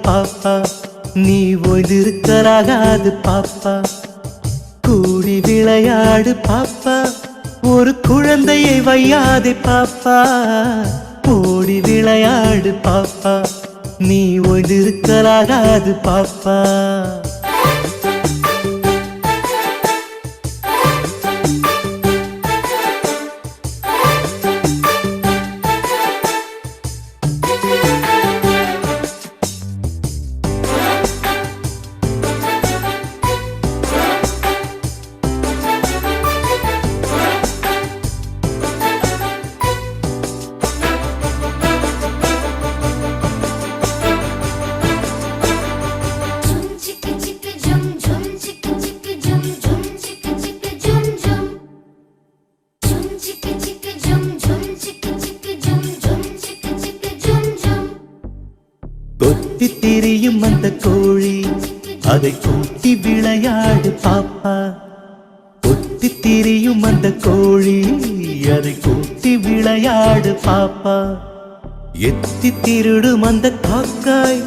பாப்பா, நீ ஓய்ந்திருக்கலாகாது பாப்பா. கூடி விளையாடு பாப்பா, ஒரு குழந்தையை வையாதே பாப்பா. ஓடி விளையாடு பாப்பா, நீ ஓய்ந்திருக்கலாகாது பாப்பா. கொத்தி திரியும் அந்த கோழி, அதை கூட்டி விளையாடு பாப்பா. கொத்தி திரியும் அந்த கோழி, அதை கூட்டி விளையாடு பாப்பா. எத்தி திருடும் அந்த காக்காய்,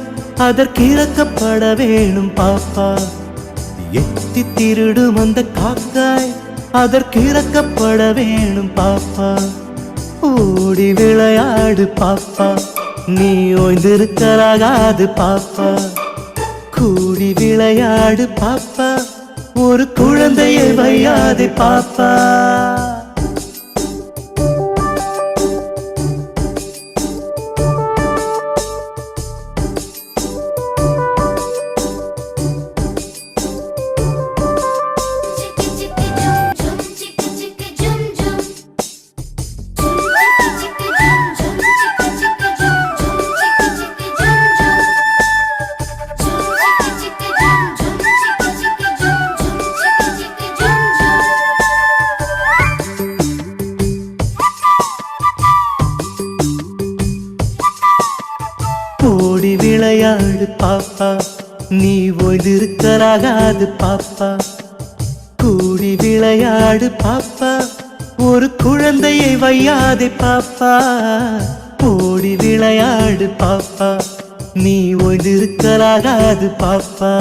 அதற்கு இறக்கப்பட வேணும் பாப்பா. எத்தி திருடும் அந்த காக்காய், அதற்கு இறக்கப்பட வேணும் பாப்பா. ஓடி விளையாடு பாப்பா, நீ ஓய்ந்திருக்கலாகாது பாப்பா. கூடி விளையாடு பாப்பா, ஒரு குழந்தையை வையாதே பாப்பா. ஓடி விளையாடு பாப்பா, நீ ஓய்ந்திருக்கலாகாது பாப்பா. கூடி விளையாடு பாப்பா, ஒரு குழந்தையை வையாதே பாப்பா. ஓடி விளையாடு பாப்பா, நீ ஓய்ந்திருக்கலாகாது பாப்பா.